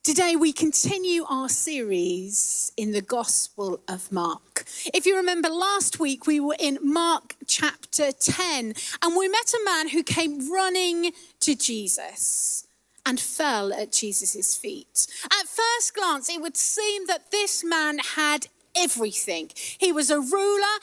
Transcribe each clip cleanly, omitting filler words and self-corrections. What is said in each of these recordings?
Today we continue our series in the Gospel of Mark. If you remember last week, we were in Mark chapter 10 and we met a man who came running to Jesus and fell at Jesus' feet. At first glance, it would seem that this man had everything. He was a ruler,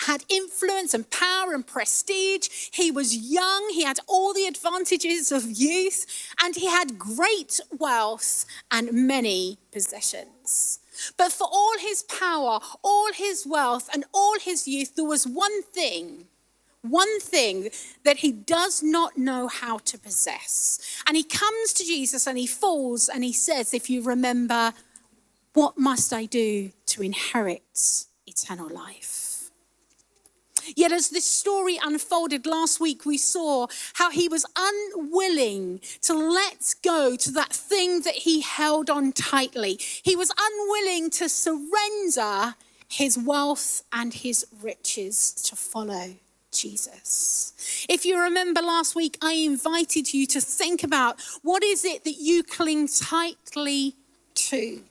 had influence and power and prestige. He was young, he had all the advantages of youth, and he had great wealth and many possessions. But for all his power, all his wealth, and all his youth, there was one thing that he does not know how to possess. And he comes to Jesus and he falls and he says, if you remember, what must I do to inherit eternal life? Yet as this story unfolded last week, we saw how he was unwilling to let go to that thing that he held on tightly. He was unwilling to surrender his wealth and his riches to follow Jesus. If you remember last week, I invited you to think about what is it that you cling tightly to.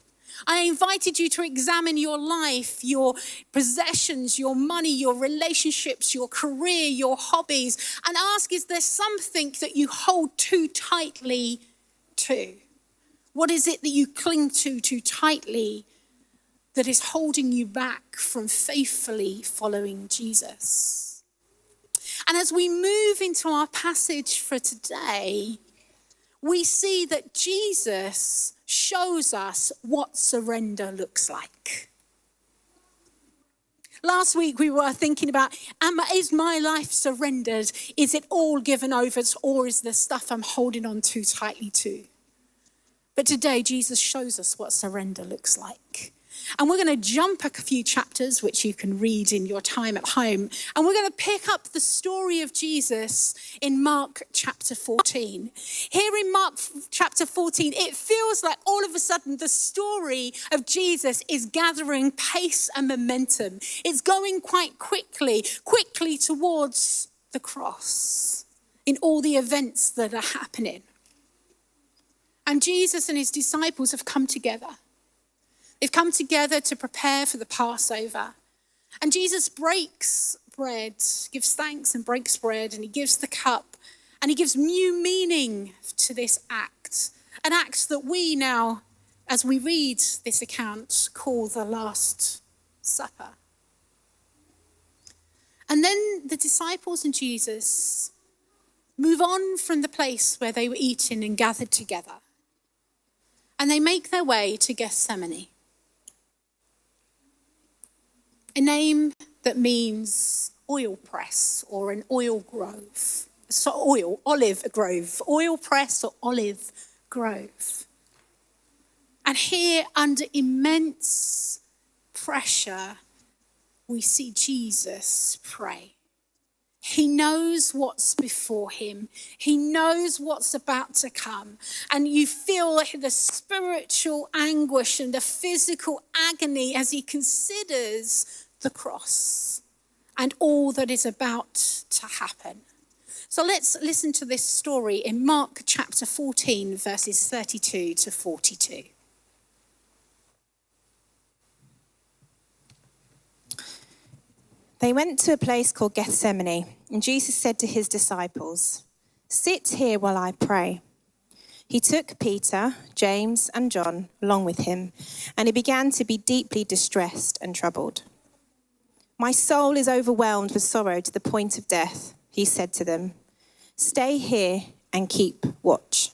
I invited you to examine your life, your possessions, your money, your relationships, your career, your hobbies, and ask, is there something that you hold too tightly to? What is it that you cling to too tightly that is holding you back from faithfully following Jesus? And as we move into our passage for today, we see that Jesus shows us what surrender looks like. Last week we were thinking about, is my life surrendered? Is it all given over, or is there stuff I'm holding on too tightly to? But today Jesus shows us what surrender looks like. And we're going to jump a few chapters, which you can read in your time at home. And we're going to pick up the story of Jesus in Mark chapter 14. Here in Mark chapter 14, it feels like all of a sudden the story of Jesus is gathering pace and momentum. It's going quite quickly towards the cross in all the events that are happening. And Jesus and his disciples have come together. They've come together to prepare for the Passover. And Jesus breaks bread, gives thanks and breaks bread, and he gives the cup, and he gives new meaning to this act. An act that we now, as we read this account, call the Last Supper. And then the disciples and Jesus move on from the place where they were eating and gathered together. And they make their way to Gethsemane. A name that means oil press or an oil grove. So olive grove, oil press or olive grove. And here, under immense pressure, we see Jesus pray. He knows what's before him. He knows what's about to come. And you feel the spiritual anguish and the physical agony as he considers the cross and all that is about to happen. So let's listen to this story in Mark chapter 14, verses 32 to 42. They went to a place called Gethsemane, and Jesus said to his disciples, "Sit here while I pray." He took Peter, James, and John along with him, and he began to be deeply distressed and troubled. "My soul is overwhelmed with sorrow to the point of death," he said to them. "Stay here and keep watch."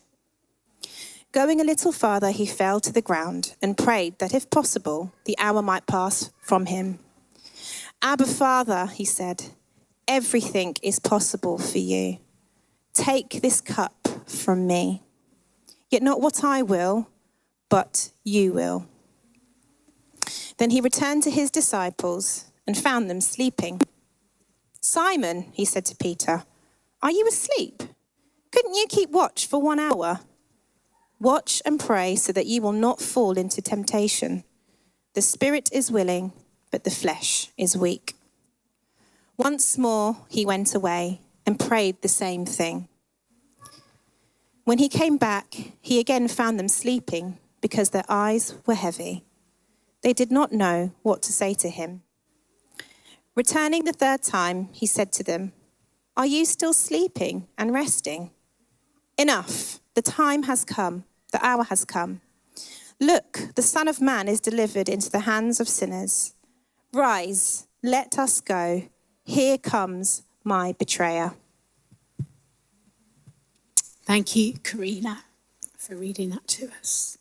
Going a little farther, he fell to the ground and prayed that if possible, the hour might pass from him. "Abba, Father," he said, "everything is possible for you. Take this cup from me. Yet not what I will, but you will." Then he returned to his disciples and found them sleeping. "Simon," he said to Peter, "are you asleep? Couldn't you keep watch for 1 hour? Watch and pray so that you will not fall into temptation. The spirit is willing, but the flesh is weak." Once more he went away and prayed the same thing. When he came back, he again found them sleeping because their eyes were heavy. They did not know what to say to him. Returning the third time, he said to them, "Are you still sleeping and resting? Enough, the time has come, the hour has come. Look, the Son of Man is delivered into the hands of sinners. Rise, let us go. Here comes my betrayer." Thank you, Karina, for reading that to us.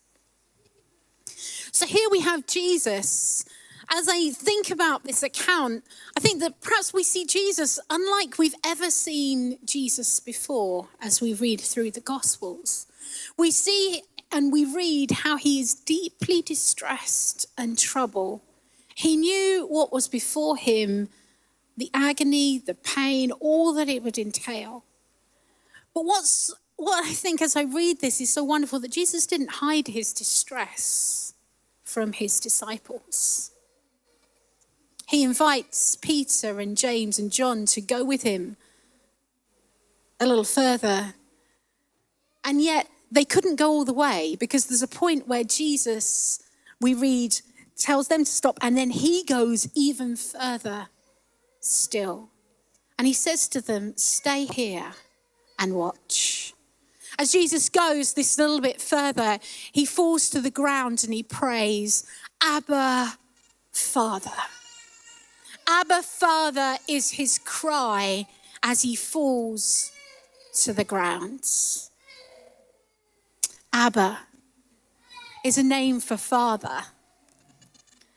So here we have Jesus. As I think about this account, I think that perhaps we see Jesus unlike we've ever seen Jesus before as we read through the Gospels. We see and we read how he is deeply distressed and troubled. He knew what was before him, the agony, the pain, all that it would entail. But what I think as I read this is so wonderful that Jesus didn't hide his distress from his disciples. He invites Peter and James and John to go with him a little further. And yet they couldn't go all the way because there's a point where Jesus, we read, tells them to stop, and then he goes even further still. And he says to them, "Stay here and watch." As Jesus goes this little bit further, he falls to the ground and he prays, "Abba, Father." Abba, Father is his cry as he falls to the ground. Abba is a name for father.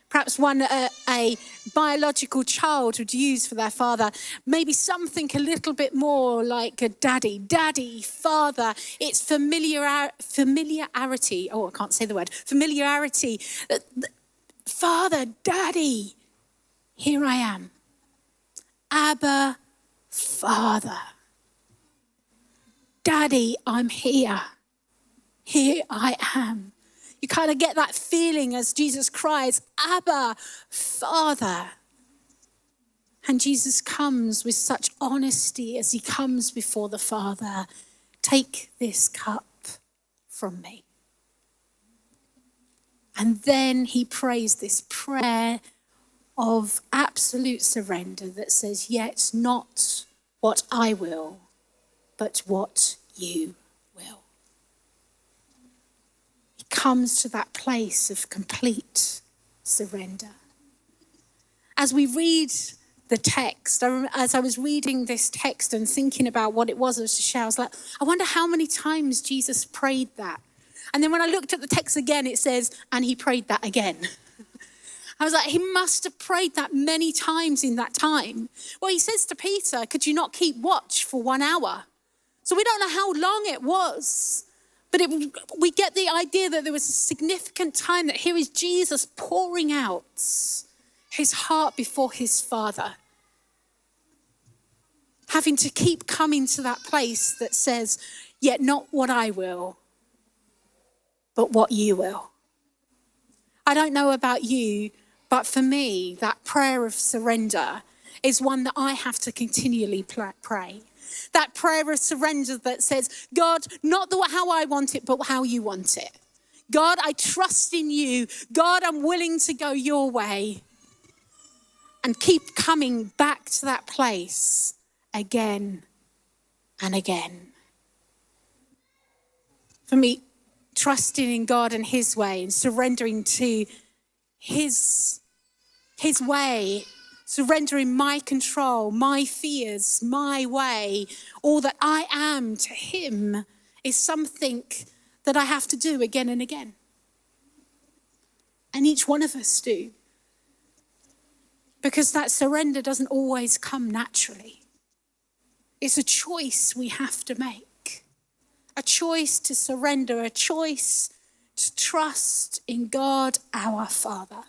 Perhaps one a biological child would use for their father. Maybe something a little bit more like a daddy. Daddy, father. It's familiarity. Oh, I can't say the word. Familiarity. Father, daddy. Here I am. Abba, Father. Daddy, I'm here. Here I am. You kind of get that feeling as Jesus cries, "Abba, Father." And Jesus comes with such honesty as he comes before the Father. "Take this cup from me." And then he prays this prayer of absolute surrender that says, "Yet not what I will, but what you will." He comes to that place of complete surrender. As we read the text, as I was reading this text and thinking about what it was to share, I was like, I wonder how many times Jesus prayed that. And then when I looked at the text again, it says, "And he prayed that again." I was like, he must have prayed that many times in that time. Well, he says to Peter, "Could you not keep watch for 1 hour?" So we don't know how long it was, but we get the idea that there was a significant time that here is Jesus pouring out his heart before his Father, having to keep coming to that place that says, "Yet not what I will, but what you will." I don't know about you, but for me, that prayer of surrender is one that I have to continually pray. That prayer of surrender that says, "God, not how I want it, but how you want it. God, I trust in you. God, I'm willing to go your way." And keep coming back to that place again and again. For me, trusting in God and his way and surrendering to his way, surrendering my control, my fears, my way, all that I am to him is something that I have to do again and again. And each one of us do. Because that surrender doesn't always come naturally. It's a choice we have to make. A choice to surrender, a choice to trust in God, our Father.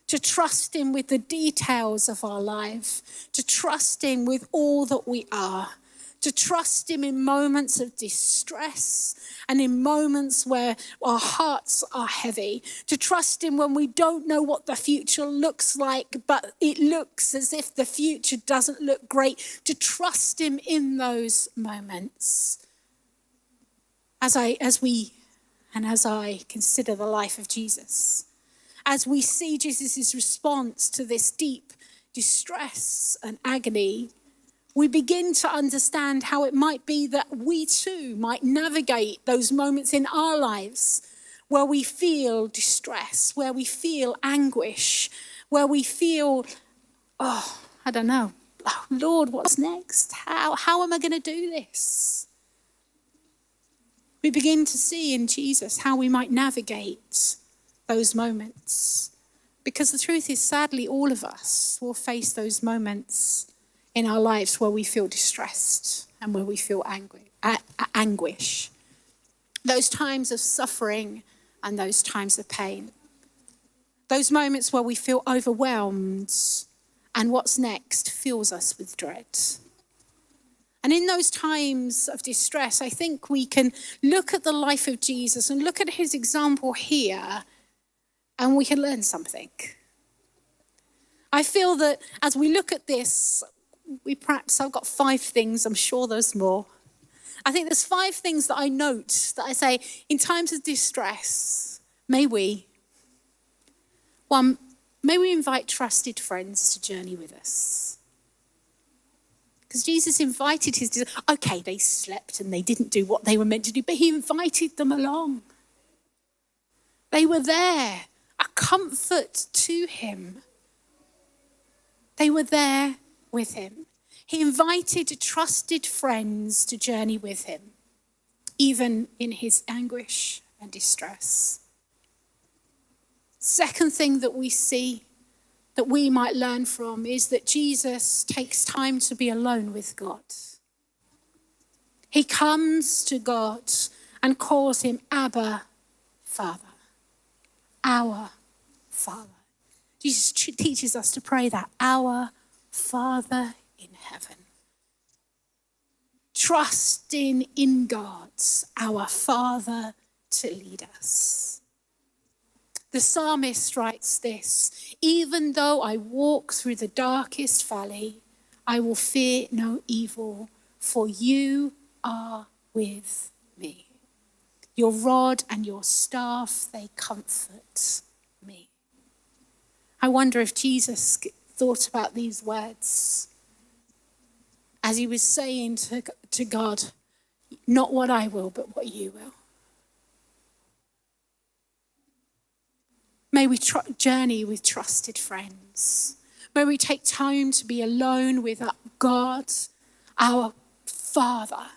To trust him with the details of our life. To trust him with all that we are. To trust him in moments of distress and in moments where our hearts are heavy. To trust him when we don't know what the future looks like, but it looks as if the future doesn't look great. To trust him in those moments. as I consider the life of Jesus, as we see Jesus' response to this deep distress and agony, we begin to understand how it might be that we too might navigate those moments in our lives where we feel distress, where we feel anguish, where we feel, oh, Lord, what's next? How am I going to do this? We begin to see in Jesus how we might navigate those moments. Because the truth is, sadly, all of us will face those moments in our lives where we feel distressed and where we feel anguish. Those times of suffering and those times of pain. Those moments where we feel overwhelmed and what's next fills us with dread. And in those times of distress, I think we can look at the life of Jesus and look at his example here, and we can learn something. I feel that as we look at this, I've got 5 things, I'm sure there's more. I think there's 5 things that I note that I say, in times of distress, may we invite trusted friends to journey with us. Because Jesus invited his disciples. Okay, they slept and they didn't do what they were meant to do, but he invited them along. They were there, a comfort to him. They were there with him. He invited trusted friends to journey with him, even in his anguish and distress. Second thing that we see that we might learn from is that Jesus takes time to be alone with God. He comes to God and calls him Abba, Father. Our Father. Jesus teaches us to pray that, our Father in heaven. Trusting in God, our Father, to lead us. The psalmist writes this, even though I walk through the darkest valley, I will fear no evil, for you are with me. Your rod and your staff, they comfort me. I wonder if Jesus thought about these words as he was saying to God, not what I will, but what you will. May we journey with trusted friends. May we take time to be alone with God, our Father.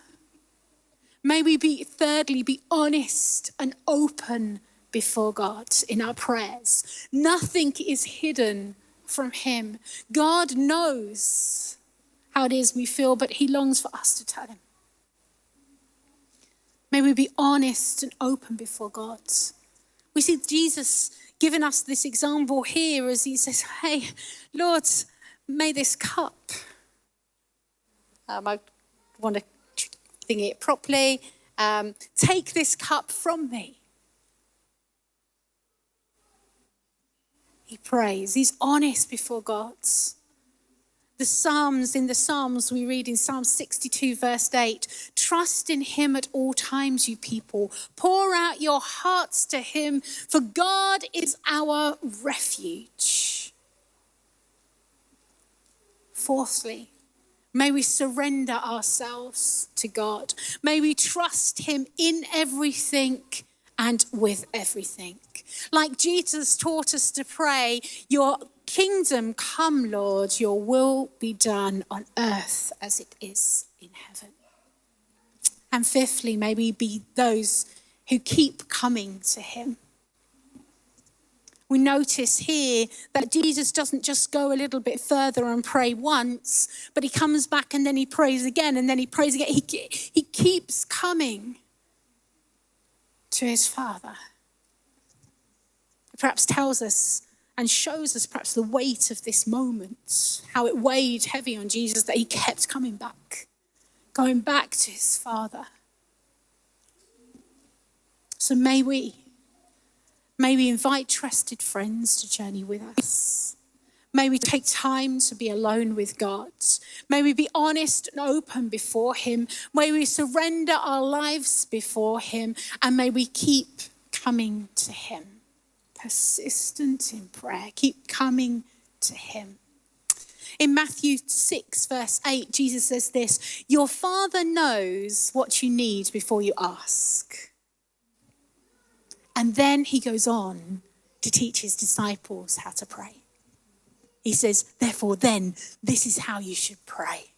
May we thirdly, be honest and open before God in our prayers. Nothing is hidden from him. God knows how it is we feel, but he longs for us to tell him. May we be honest and open before God. We see Jesus giving us this example here as he says, hey, Lord, may this cup, I want to think it properly, take this cup from me. He prays, he's honest before God. In the Psalms we read in Psalm 62 verse 8, trust in him at all times, you people. Pour out your hearts to him, for God is our refuge. Fourthly, may we surrender ourselves to God. May we trust him in everything and with everything. Like Jesus taught us to pray, your kingdom come, Lord, your will be done on earth as it is in heaven. And fifthly, may we be those who keep coming to him. We notice here that Jesus doesn't just go a little bit further and pray once, but he comes back and then he prays again and then he prays again. He keeps coming to his Father. It perhaps tells us and shows us perhaps the weight of this moment, how it weighed heavy on Jesus that he kept coming back, going back to his Father. So may we invite trusted friends to journey with us. May we take time to be alone with God. May we be honest and open before him. May we surrender our lives before him. And may we keep coming to him. Persistent in prayer. Keep coming to him. In Matthew 6, verse 8, Jesus says this: your Father knows what you need before you ask. And then he goes on to teach his disciples how to pray. He says, therefore, then, this is how you should pray.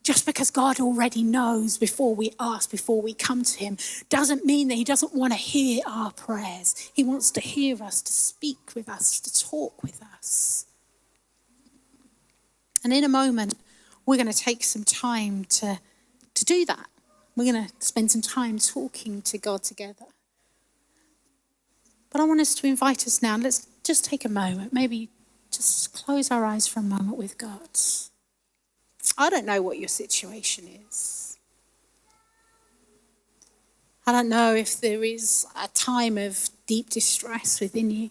Just because God already knows before we ask, before we come to him, doesn't mean that he doesn't want to hear our prayers. He wants to hear us, to speak with us, to talk with us. And in a moment, we're going to take some time to do that. We're going to spend some time talking to God together. But I want us to invite us now. Let's just take a moment. Maybe just close our eyes for a moment with God. I don't know what your situation is. I don't know if there is a time of deep distress within you.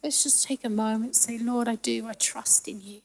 Let's just take a moment and say, Lord, I trust in you.